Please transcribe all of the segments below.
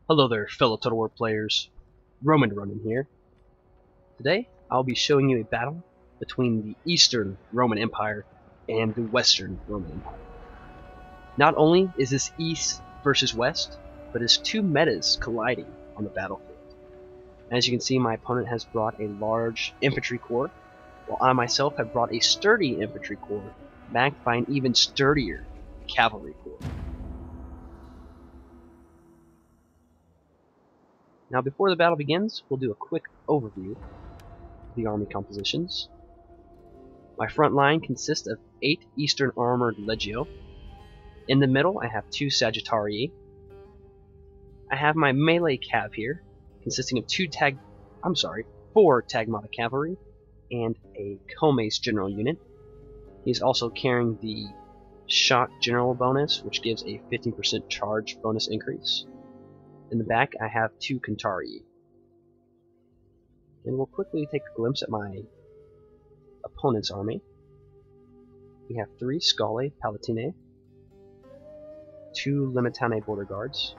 Hello there, fellow Total War players. Ronin here. Today, I'll be showing you a battle between the Eastern Roman Empire and the Western Roman Empire. Not only is this East versus West, but it's two metas colliding on the battlefield. As you can see, my opponent has brought a large infantry corps, while I myself have brought a sturdy infantry corps, backed by an even sturdier cavalry corps. Now, before the battle begins, we'll do a quick overview of the army compositions. My front line consists of 8 Eastern Armored Legio. In the middle, I have 2 Sagittarii. I have my melee cav here, consisting of 4 Tagmata Cavalry and a Comace General unit. He's also carrying the Shock General bonus, which gives a 15% charge bonus increase. In the back, I have 2 Centauri. And we'll quickly take a glimpse at my opponent's army. We have 3 Scale Palatine, 2 Limitane Border Guards.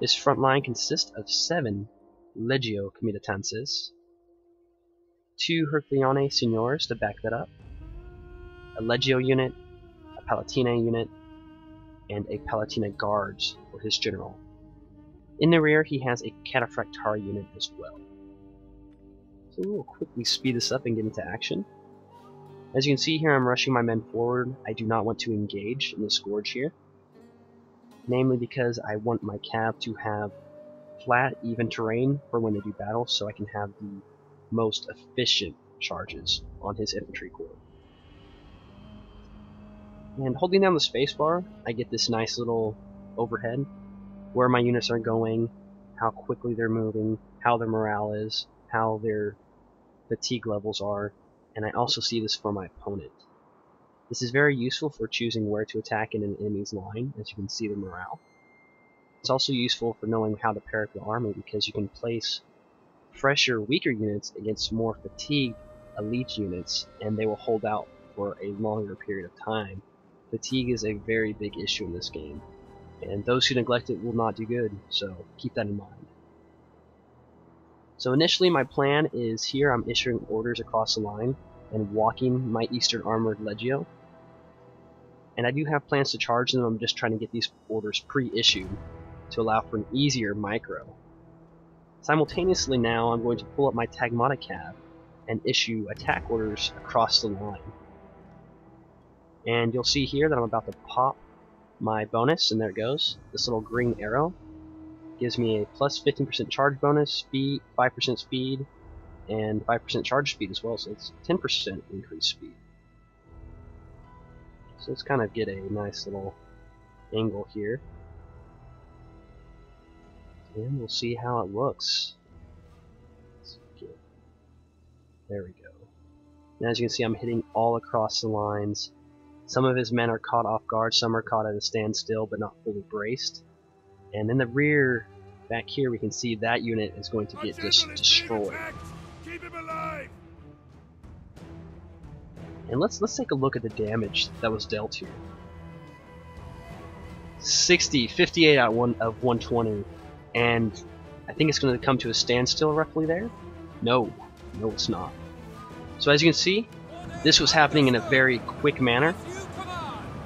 This front line consists of 7 Legio Comitatenses, 2 Herculeane Signors to back that up, a Legio unit, a Palatine unit, and a Palatine Guards for his general. In the rear, he has a Cataphractari unit as well. So we'll quickly speed this up and get into action. As you can see here, I'm rushing my men forward. I do not want to engage in this gorge here, namely because I want my cav to have flat, even terrain for when they do battle, so I can have the most efficient charges on his infantry corps. And holding down the spacebar, I get this nice little overhead where my units are going, how quickly they're moving, how their morale is, how their fatigue levels are, and I also see this for my opponent. This is very useful for choosing where to attack in an enemy's line, as you can see the morale. It's also useful for knowing how to pair up your army, because you can place fresher, weaker units against more fatigued elite units, and they will hold out for a longer period of time. Fatigue is a very big issue in this game, and those who neglect it will not do good, so keep that in mind. So initially my plan is here I'm issuing orders across the line and walking my Eastern Armored Legio, and I do have plans to charge them. I'm just trying to get these orders pre-issued to allow for an easier micro. Simultaneously now I'm going to pull up my Tagmata Cav and issue attack orders across the line. And you'll see here that I'm about to pop my bonus, and there it goes. This little green arrow gives me a plus 15% charge bonus, speed, 5% speed, and 5% charge speed as well, so it's 10% increased speed. So let's kind of get a nice little angle here, and we'll see how it looks. There we go. And as you can see, I'm hitting all across the lines. Some of his men are caught off guard, some are caught at a standstill but not fully braced. And in the rear, back here, we can see that unit is going to get just destroyed. Keep him alive. And let's take a look at the damage that was dealt here. 58 out of 120, and I think it's going to come to a standstill roughly there. No, it's not. So as you can see, this was happening in a very quick manner.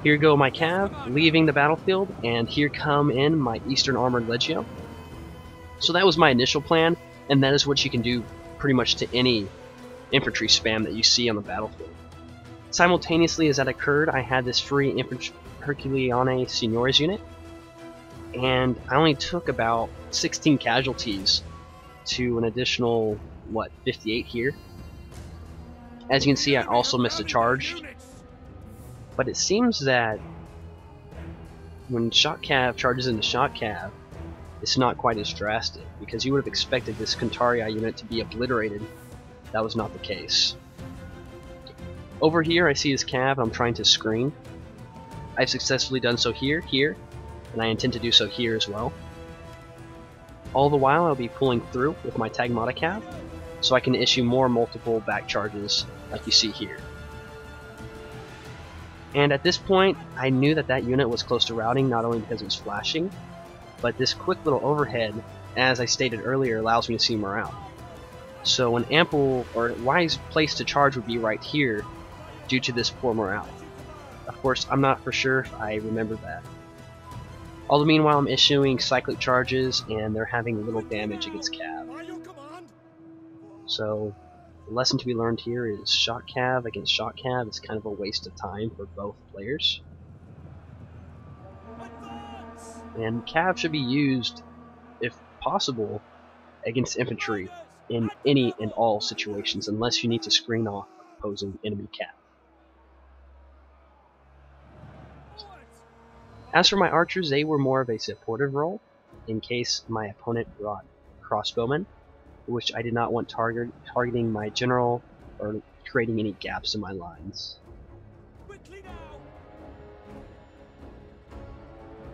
Here go my cav leaving the battlefield, and here come in my Eastern Armored Legio. So that was my initial plan, and that is what you can do pretty much to any infantry spam that you see on the battlefield. Simultaneously as that occurred, I had this free Herculeane Signors unit, and I only took about 16 casualties to an additional, 58 here. As you can see, I also missed a charge. But it seems that when Shock Cav charges into Shock Cav, it's not quite as drastic, because you would have expected this Centauri unit to be obliterated. That was not the case. Over here I see his Cav, and I'm trying to screen. I've successfully done so here, and I intend to do so here as well. All the while I'll be pulling through with my Tagmata Cav, so I can issue more multiple back charges like you see here. And at this point, I knew that that unit was close to routing, not only because it was flashing, but this quick little overhead, as I stated earlier, allows me to see morale. So an ample or wise place to charge would be right here due to this poor morale. Of course, I'm not for sure if I remember that. All the meanwhile, I'm issuing cyclic charges and they're having little damage against Cav. So the lesson to be learned here is shot Cav against shot Cav is kind of a waste of time for both players. And Cav should be used, if possible, against infantry in any and all situations, unless you need to screen off opposing enemy Cav. As for my archers, they were more of a supportive role, in case my opponent brought crossbowmen, which I did not want targeting my general or creating any gaps in my lines.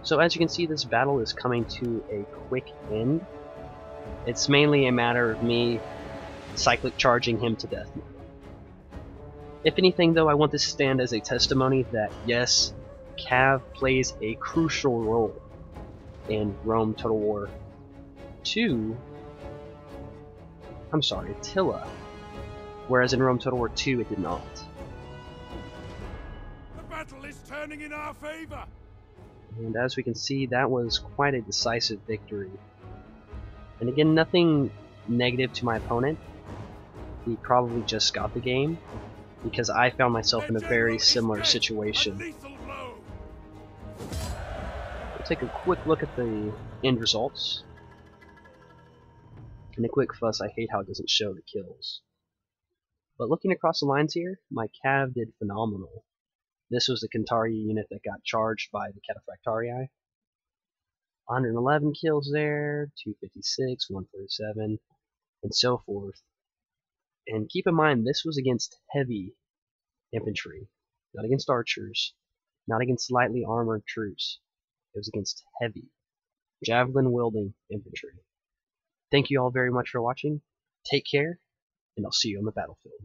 So as you can see, this battle is coming to a quick end. It's mainly a matter of me cyclic charging him to death. If anything though, I want this to stand as a testimony that yes, Cav plays a crucial role in Rome Total War 2. I'm sorry, Attila. Whereas in Rome Total War 2 it did not. The battle is turning in our favor. And as we can see, that was quite a decisive victory. And again, nothing negative to my opponent. He probably just got the game, because I found myself in a very similar situation. We'll take a quick look at the end results. And a quick fuss, I hate how it doesn't show the kills. But looking across the lines here, my Cav did phenomenal. This was the Kantari unit that got charged by the Cataphractarii. 111 kills there, 256, 147, and so forth. And keep in mind, this was against heavy infantry, not against archers, not against lightly armored troops. It was against heavy, javelin-wielding infantry. Thank you all very much for watching. Take care, and I'll see you on the battlefield.